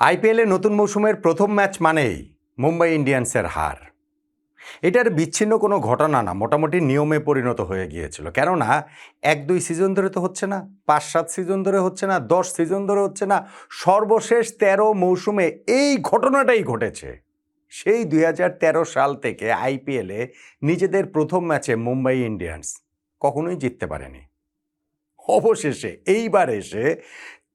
আইপিএলে নতুন মৌসুমের প্রথম ম্যাচ মানেই মুম্বাই ইন্ডিয়ান্সের হার। এটার বিচ্ছিন্ন কোনো ঘটনা না, মোটামুটি নিয়মে পরিণত হয়ে গিয়েছিল। কেননা 1-2 সিজন ধরে তো হচ্ছে না, 5-7 সিজন ধরে হচ্ছে না, 10 সিজন ধরে হচ্ছে না, সর্বশেষ 13 মৌসুমে এই ঘটনাটাই ঘটেছে। সেই 2013 সাল থেকে আইপিএলে নিজেদের প্রথম ম্যাচে মুম্বাই ইন্ডিয়ান্স কখনোই জিততে পারেনি। অবশেষে এইবার এসে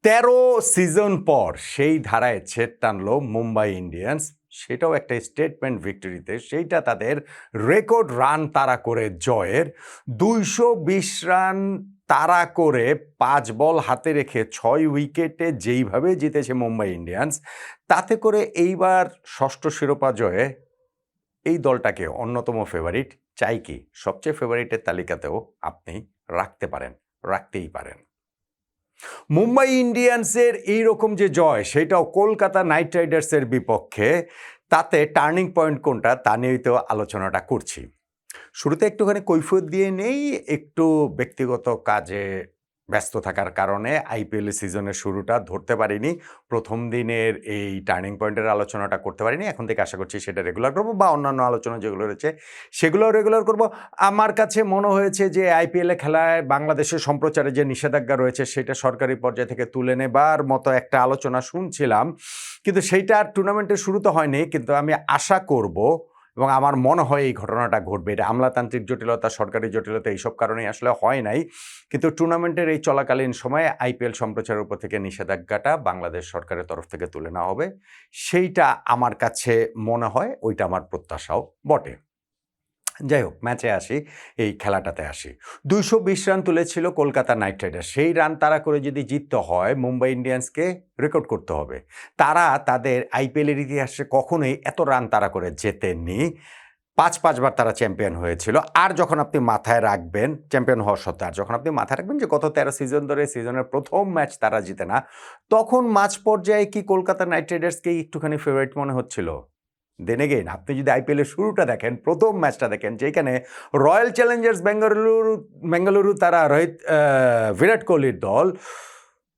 13 সিজন পর সেই ধারায় ছেদ টানল মুম্বাই ইন্ডিয়ান্স, সেটাও একটা স্টেটমেন্ট ভিক্টরিতে। সেইটা তাদের রেকর্ড রান তাড়া করে জয়ের। 220 রান তাড়া করে 5 বল হাতে রেখে 6 উইকেটে যেইভাবে জিতেছে মুম্বাই ইন্ডিয়ান্স, তাতে করে এইবার ষষ্ঠ শিরোপা জয়ে এই দলটাকে অন্যতম ফেভারিট, চাই কি সবচেয়ে ফেভারিটের তালিকাতেও আপনি রাখতেই পারেন। মুম্বাই ইন্ডিয়ান্সের এইরকম যে জয়, সেটাও কলকাতা নাইট রাইডার্সের বিপক্ষে, তাতে টার্নিং পয়েন্ট কোনটা তা নিয়েই তো আলোচনাটা করছি। শুরুতে একটুখানি কৈফিয়ত দিয়ে নেই, একটু ব্যক্তিগত কাজে ব্যস্ত থাকার কারণে আইপিএল সিজনের শুরুটা ধরতে পারিনি, প্রথম দিনের এই টার্নিং পয়েন্টের আলোচনাটা করতে পারিনি। এখন থেকে আশা করছি সেটা রেগুলার করব, বা অন্যান্য আলোচনা যেগুলো রয়েছে সেগুলোও রেগুলার করব। আমার কাছে মনে হয়েছে যে আইপিএলে খেলায় বাংলাদেশের সম্প্রচারে যে নিষেধাজ্ঞা রয়েছে সেটা সরকারি পর্যায় থেকে তুলে নেবার মতো একটা আলোচনা শুনছিলাম, কিন্তু সেইটা আর টুর্নামেন্টের শুরুতে হয়নি। কিন্তু আমি আশা করব এবং আমার মনে হয় এই ঘটনাটা ঘটবে। এটা আমলাতান্ত্রিক জটিলতা, সরকারি জটিলতা, এইসব কারণেই আসলে হয় নাই। কিন্তু টুর্নামেন্টের এই চলাকালীন সময়ে আইপিএল সম্প্রচারের উপর থেকে নিষেধাজ্ঞাটা বাংলাদেশ সরকারের তরফ থেকে তুলে নেওয়া হবে, সেইটা আমার কাছে মনে হয়, ওইটা আমার প্রত্যাশাও বটে। যাই হোক, ম্যাচে আসি, এই খেলাটাতে আসি। 220 রান তুলেছিল কলকাতা নাইট রাইডার্স। সেই রান তাড়া করে যদি জিততে হয়, মুম্বাই ইন্ডিয়ান্সকে রেকর্ড করতে হবে। তারা তাদের আইপিএলের ইতিহাসে কখনোই এত রান তাড়া করে জেতেননি। 5বার তারা চ্যাম্পিয়ন হয়েছিল। আর যখন আপনি মাথায় রাখবেন, চ্যাম্পিয়ন হওয়ার সত্ত্বেও, আর যখন আপনি মাথায় রাখবেন যে গত 13 সিজন ধরে সিজনের প্রথম ম্যাচ তারা জিতে না, তখন মাঝ পর্যায়ে কি কলকাতা নাইট রাইডার্সকে একটুখানি ফেভারিট মনে হচ্ছিল? দেন এগেইন আপনি যদি আইপিএলের শুরুটা দেখেন, প্রথম ম্যাচটা দেখেন, যেখানে রয়্যাল চ্যালেঞ্জার্স বেঙ্গালুরু তারা বিরাট কোহলির দল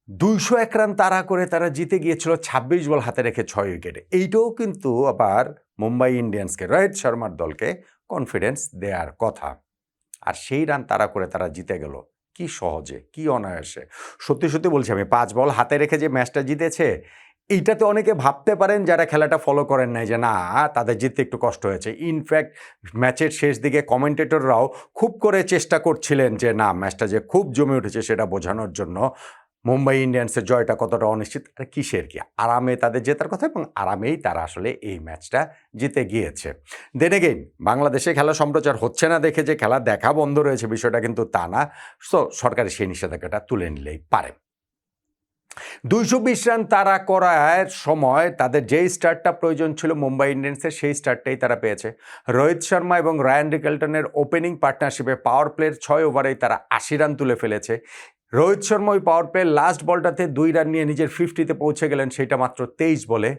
201 রান তাড়া করে তারা জিতে গিয়েছিল 26 বল হাতে রেখে 6 উইকেটে। এইটাও কিন্তু আবার মুম্বাই ইন্ডিয়ান্সকে, রোহিত শর্মার দলকে কনফিডেন্স দেওয়ার কথা। আর সেই রান তাড়া করে তারা জিতে গেল কি সহজে, কি অনায়াসে। সত্যি সত্যি বলছি, আমি 5 বল হাতে রেখে যে ম্যাচটা জিতেছে, এইটাতে অনেকে ভাবতে পারেন যারা খেলাটা ফলো করেন নাই যে না, তাদের জিততে একটু কষ্ট হয়েছে। ইনফ্যাক্ট ম্যাচের শেষ দিকে কমেন্টেটররাও খুব করে চেষ্টা করছিলেন যে না, ম্যাচটা যে খুব জমে উঠেছে সেটা বোঝানোর জন্য। মুম্বাই ইন্ডিয়ান্সের জয়টা কতটা অনিশ্চিত, আর কিসের কি, আরামে তাদের জেতার কথা, এবং আরামেই তারা আসলে এই ম্যাচটা জিতে গিয়েছে। দেন এগেইন বাংলাদেশে খেলা সম্প্রচার হচ্ছে না দেখে যে খেলা দেখা বন্ধ রয়েছে, বিষয়টা কিন্তু তা না। সো সরকারের সেই নিষেধাজ্ঞাটা তুলে নিলেই পারে। 220 রান তারা করার সময় তাদের যেই স্টার্টটা প্রয়োজন ছিল মুম্বাই ইন্ডিয়ান্সের, সেই স্টার্টটাই তারা পেয়েছে। রোহিত শর্মা এবং রায়ান রিকেলটনের ওপেনিং পার্টনারশিপে পাওয়ার প্লের 6 ওভারেই তারা 80 রান তুলে ফেলেছে। রোহিত শর্মা ওই পাওয়ার প্লের লাস্ট বলটাতে 2 রান নিয়ে নিজের 50-তে পৌঁছে গেলেন, সেটা মাত্র 23 বলে।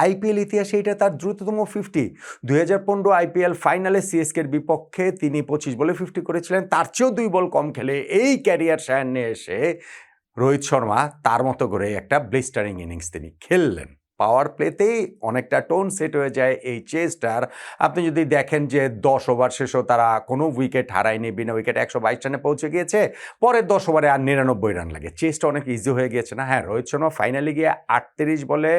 আইপিএল ইতিহাসে এটা তার দ্রুততম 50। 2015 আইপিএল ফাইনালে সিএসকের বিপক্ষে তিনি 25 বলে 50 করেছিলেন। তার চেয়েও 2 বল কম খেলে এই ক্যারিয়ার সায়ান্নে এসে রোহিত শর্মা তার মতো করে একটা ব্লিস্টারিং ইনিংস তিনি খেললেন। পাওয়ার প্লেতেই অনেকটা টোন সেট হয়ে যায় এই চেসটার। আপনি যদি দেখেন যে 10 ওভার শেষেও তারা কোনো উইকেট হারায়নি, বিনা উইকেটে 122 রানে পৌঁছে গিয়েছে। পরের 10 ওভারে আর 99 রান লাগে, চেসটা অনেক ইজি হয়ে গিয়েছে না? হ্যাঁ, রোহিত শর্মা ফাইনালে গিয়ে 38 বলে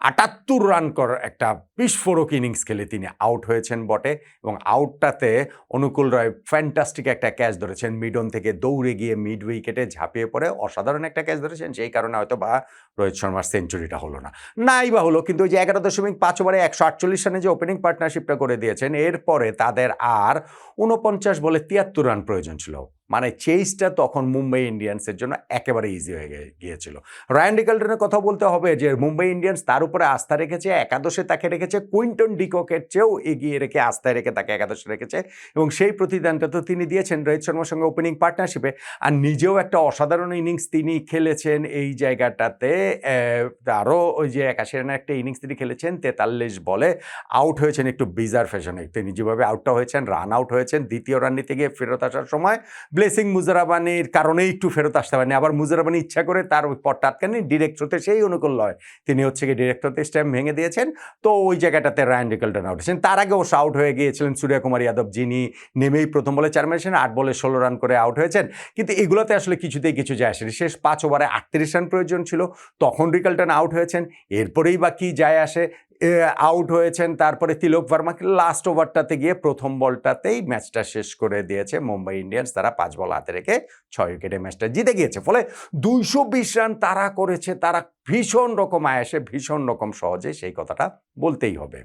78 রান করার একটা বিস্ফোরক ইনিংস খেলে তিনি আউট হয়েছেন বটে, এবং আউটটাতে অনুকূল রয় ফ্যান্টাস্টিক একটা ক্যাচ ধরেছেন, মিডন থেকে দৌড়ে গিয়ে মিড উইকেটে ঝাঁপিয়ে পড়ে অসাধারণ একটা ক্যাচ ধরেছেন। সেই কারণে হয়তো বা রোহিত শর্মার সেঞ্চুরিটা হলো না, নাই বা হলো, কিন্তু ওই যে 11.5 ওভারে 148 রানে যে ওপেনিং পার্টনারশিপটা করে দিয়েছেন, এরপরে তাদের আর 49 বলে 73 রান প্রয়োজন ছিল। মানে চেসটা তখন মুম্বাই ইন্ডিয়ান্সের জন্য একেবারে ইজি হয়ে গিয়েছিল। রায়ান রিকেলটনের কথা বলতে হবে যে মুম্বাই ইন্ডিয়ান্স তার উপরে আস্থা রেখেছে, একাদশে তাকে রেখেছে, কুইন্টন ডিককের চেয়েও এগিয়ে রেখে আস্থায় রেখে তাকে একাদশে রেখেছে, এবং সেই প্রতিদানটা তো তিনি দিয়েছেন রোহিত শর্মার সঙ্গে ওপেনিং পার্টনারশিপে। আর নিজেও একটা অসাধারণ ইনিংস তিনি খেলেছেন এই জায়গাটাতে। আরও ওই যে 81 রানের একটা ইনিংস তিনি খেলেছেন 43 বলে, আউট হয়েছেন একটু বিজার ফ্যাশনে। তিনি যেভাবে আউটটা হয়েছেন, রান আউট হয়েছেন, দ্বিতীয় রান নিতে গিয়ে ফেরত আসার সময় ব্লেসিং মুজারাবানির কারণেই একটু ফেরত আসতে পারেনি। আবার মুজারাবানি ইচ্ছা করে তার ওই পথটা আটকানি, ডিরেক্ট হতে সেই অনুকূল নয়, তিনি হচ্ছে গিয়ে ডিরেক্ট হতে স্ট্যাম্প ভেঙে দিয়েছেন। তো ওই জায়গাটাতে রায়ান রিকলটন আউট হয়েছেন। তার আগে অবশ্য আউট হয়ে গিয়েছিলেন সূর্যকুমার যাদব, যিনি নেমেই প্রথম বলে 4 মেরেছেন, 8 বলে 16 রান করে আউট হয়েছেন। কিন্তু এগুলোতে আসলে কিছুতেই কিছু যায় আসেনি। শেষ 5 ওভারে 38 রান প্রয়োজন ছিল, তখন রিকলটন আউট হয়েছেন। এরপরেই বা কি যায় আসে, আউট হয়েছেন। তারপরে তিলক ভার্মাকে লাস্ট ওভারটাতে গিয়ে প্রথম বলটাতেই ম্যাচটা শেষ করে দিয়েছে মুম্বাই ইন্ডিয়ান্স। তারা 5 বল হাতে রেখে 6 উইকেটে ম্যাচটা জিতে গিয়েছে। ফলে 220 রান তারা করেছে, তারা ভীষণ রকম আয়াসে, ভীষণ রকম সহজে, সেই কথাটা বলতেই হবে।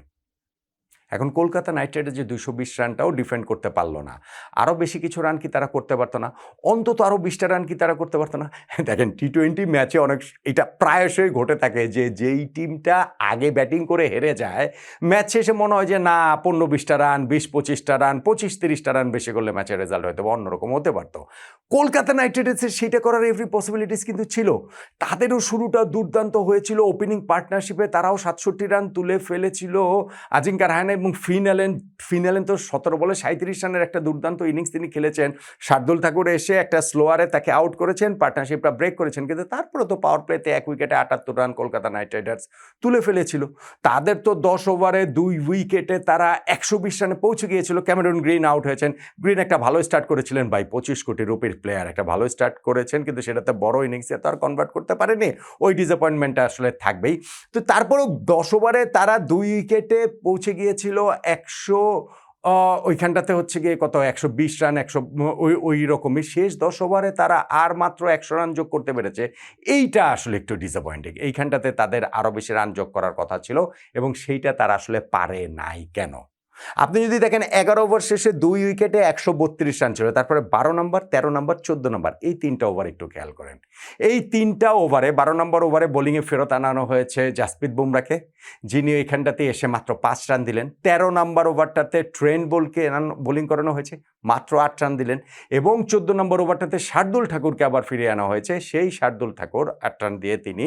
এখন কলকাতা নাইট রাইডার্স যে 220 রানটাও ডিফেন্ড করতে পারলো না, আরও বেশি কিছু রান কি তারা করতে পারতো না? অন্তত আরও 20টা রান কি তারা করতে পারতো না? দেখেন, টি-20 ম্যাচে অনেক এটা প্রায়শই ঘটে থাকে যে যেই টিমটা আগে ব্যাটিং করে হেরে যায়, ম্যাচ শেষে মনে হয় যে না 15-20টা রান, 20-25টা রান, 25-30টা রান বেশি করলে ম্যাচের রেজাল্ট হয়তো অন্যরকম হতে পারতো। কলকাতা নাইট রাইডার্সের সেটা করার এভরি পসিবিলিটিস কিন্তু ছিল। তাদেরও শুরুটা দুর্দান্ত হয়েছিল, ওপেনিং পার্টনারশিপে তারাও 67 রান তুলে ফেলেছিল। আজিঙ্কা রাহানে এবং ফিনালেন তো 17 বলে 37 রানের একটা দুর্দান্ত ইনিংস তিনি খেলেছেন। শার্দুল ঠাকুর এসে একটা স্লোয়ারে তাকে আউট করেছেন, পার্টনারশিপটা ব্রেক করেছেন, কিন্তু তারপরে তো পাওয়ার প্লেতে 1 উইকেটে 78 রান কলকাতা নাইট রাইডার্স তুলে ফেলেছিল। তাদের তো 10 ওভারে 2 উইকেটে তারা 120 রানে পৌঁছে গিয়েছিল। ক্যামেরন গ্রিন আউট হয়েছেন। গ্রিন একটা ভালো স্টার্ট করেছিলেন, 25 কোটি রুপির প্লেয়ার, একটা ভালো স্টার্ট করেছেন, কিন্তু সেটাতে বড় ইনিংসে তো আর কনভার্ট করতে পারেনি। ওই ডিসঅ্যাপয়েন্টমেন্টটা আসলে থাকবেই। তো তারপরেও 10 ওভারে তারা 2 উইকেটে পৌঁছে গিয়েছিল 100, ওইখানটাতে হচ্ছে গিয়ে কত 120 রান, 100 ওই রকমই। শেষ 10 ওভারে তারা আর মাত্র 100 রান যোগ করতে পেরেছে। এইটা আসলে একটু ডিসঅ্যাপয়েন্টিং। এইখানটাতে তাদের আরও বেশি রান যোগ করার কথা ছিল, এবং সেইটা তারা আসলে পারে নাই কেন? আপনি যদি দেখেন 11 ওভার শেষে 2 উইকেটে 132 রান ছিল, তারপরে 12 নম্বর, 13 নম্বর, 14 নম্বর, এই 3টা ওভার একটু খেয়াল করেন। এই 3টা ওভারে 12 নম্বর ওভারে বোলিংয়ে ফেরত আনানো হয়েছে জাসপ্রীত বুমরাকে, যিনি এখানটাতে এসে মাত্র 5 রান দিলেন। 13 নম্বর ওভারটাতে ট্রেন্ট বোলকে বোলিং করানো হয়েছে, মাত্র 8 রান দিলেন। এবং 14 নম্বর ওভারটাতে শার্দুল ঠাকুরকে আবার ফিরিয়ে আনা হয়েছে। সেই শার্দুল ঠাকুর 8 রান দিয়ে তিনি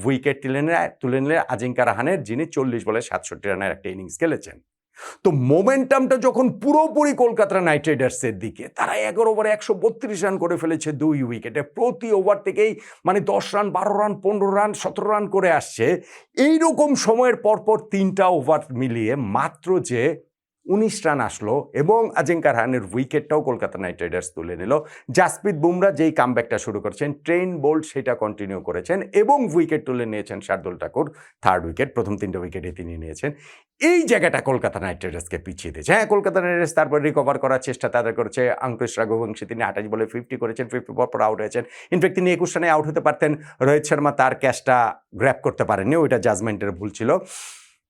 উইকেট তুলে নিলেন আজিঙ্কা রাহানের, যিনি 40 বলে 67 রানের একটা ইনিংস খেলেছেন। তো মোমেন্টামটা যখন পুরোপুরি কলকাতা নাইট রাইডার্সের দিকে, তারা 11 ওভারে 132 রান করে ফেলেছে 2 উইকেটে। প্রতি ওভার থেকেই 10 রান, 12 রান, 15 রান, 17 রান করে আসছে। এইরকম সময়ের পরপর 3টা ওভার মিলিয়ে মাত্র যে 19 রান আসলো, এবং আজিঙ্কা রাহানের উইকেটটাও কলকাতা নাইট রাইডার্স তুলে নিল। জাসপ্রীত বুমরা যেই কামব্যাকটা শুরু করেছেন, ট্রেন্ট বোল্ট সেটা কন্টিনিউ করেছেন, এবং উইকেট তুলে নিয়েছেন শার্দুল ঠাকুর। 3rd উইকেট, প্রথম 3টে উইকেটে তিনি নিয়েছেন। এই জায়গাটা কলকাতা নাইট রাইডার্সকে পিছিয়ে দিয়েছে। হ্যাঁ, কলকাতা নাইট রাইডার্স তারপর রিকভার করার চেষ্টা তাদের করেছে। অঙ্কুশ রঘুবংশী, তিনি 28 বলে 50 করেছেন, 50 পর আউট হয়েছেন। ইনফ্যাক্ট তিনি 21 রানে আউট হতে পারতেন। রোহিত শর্মা তার ক্যাচটা গ্র্যাব করতে পারেননি, ওইটা জাজমেন্টের ভুল ছিল।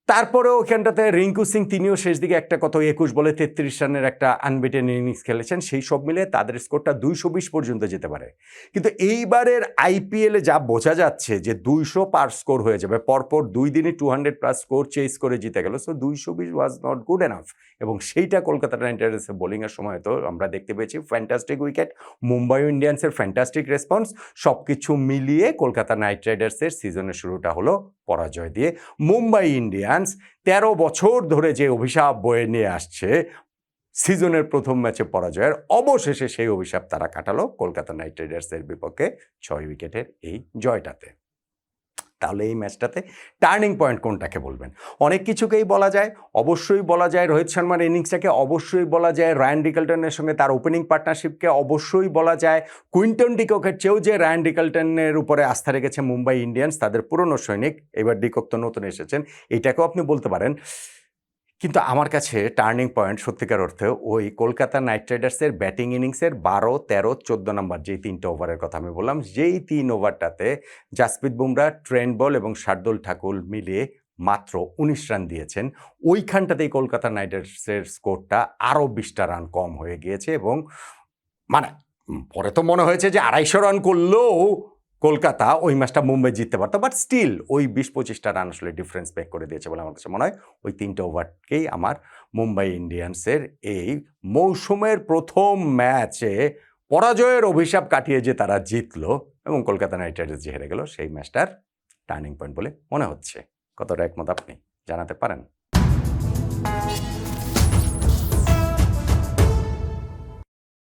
তারপরেও ওখানটাতে রিঙ্কু সিং, তিনিও শেষ দিকে একটা 21 বলে 33 রানের একটা আনবিটেন ইনিংস খেলেছেন। সেই সব মিলে তাদের স্কোরটা 220 পর্যন্ত যেতে পারে। কিন্তু এইবারের আইপিএলে যা বোঝা যাচ্ছে যে 200 পার স্কোর হয়ে যাবে, পরপর 2 দিনই 200+ স্কোর চেস করে জিতে গেল। So 220 was not good enough, এবং সেইটা কলকাতা নাইট রাইডার্সের বোলিংয়ের সময় তো আমরা দেখতে পেয়েছি। ফ্যান্টাস্টিক উইকেট, মুম্বাই ইন্ডিয়ান্সের ফ্যান্টাস্টিক রেসপন্স, সব কিছু মিলিয়ে কলকাতা নাইট রাইডার্সের সিজনের শুরুটা হলো পরাজয় দিয়ে। মুম্বাই ইন্ডিয়ান্স 13 বছর ধরে যে অভিশাপ বয়ে নিয়ে আসছে, সিজনের প্রথম ম্যাচে পরাজয়ের, অবশেষে সেই অভিশাপ তারা কাটালো কলকাতা নাইট রাইডার্সের বিপক্ষে 6 উইকেটের এই জয়টাতে। তাহলে এই ম্যাচটাতে টার্নিং পয়েন্ট কোনটাকে বলবেন? অনেক কিছুকেই বলা যায়। অবশ্যই বলা যায় রোহিত শর্মার ইনিংসটাকে, অবশ্যই বলা যায় রায়ান রিকলটনের সঙ্গে তার ওপেনিং পার্টনারশিপকে, অবশ্যই বলা যায় কুইন্টন ডিককের চেয়েও যে রায়ান রিকলটনের উপরে আস্থা রেখেছে মুম্বাই ইন্ডিয়ান্স, তাদের পুরনো সৈনিক, এবার ডিকক তো নতুন এসেছেন, এটাকেও আপনি বলতে পারেন। কিন্তু আমার কাছে টার্নিং পয়েন্ট সত্যিকার অর্থে ওই কলকাতা নাইট রাইডার্সের ব্যাটিং ইনিংসের 12, 13, 14 নম্বর যেই 3টে ওভারের কথা আমি বললাম, যেই 3 ওভারটাতে জাসপ্রীত বুমরা, ট্রেন্ট বোল্ট এবং শার্দুল ঠাকুর মিলিয়ে মাত্র 19 রান দিয়েছেন। ওইখানটাতেই কলকাতা নাইট রাইডার্সের স্কোরটা আরও 20টা রান কম হয়ে গিয়েছে, এবং মানে পরে তো মনে হয়েছে যে 250 রান করলেও কলকাতা ওই ম্যাচটা মুম্বাই জিততে পারতো, বাট স্টিল ওই 20-25টা রান আসলে ডিফারেন্স মেক করে দিয়েছে বলে আমার কাছে মনে হয়। ওই 3টে ওভারকেই আমার মুম্বাই ইন্ডিয়ান্সের এই মৌসুমের প্রথম ম্যাচে পরাজয়ের অভিশাপ কাটিয়ে যে তারা জিতলো এবং কলকাতা নাইট রাইডার্স যে হেরে গেল, সেই ম্যাচটার টার্নিং পয়েন্ট বলে মনে হচ্ছে। কতটা একমত আপনি জানাতে পারেন?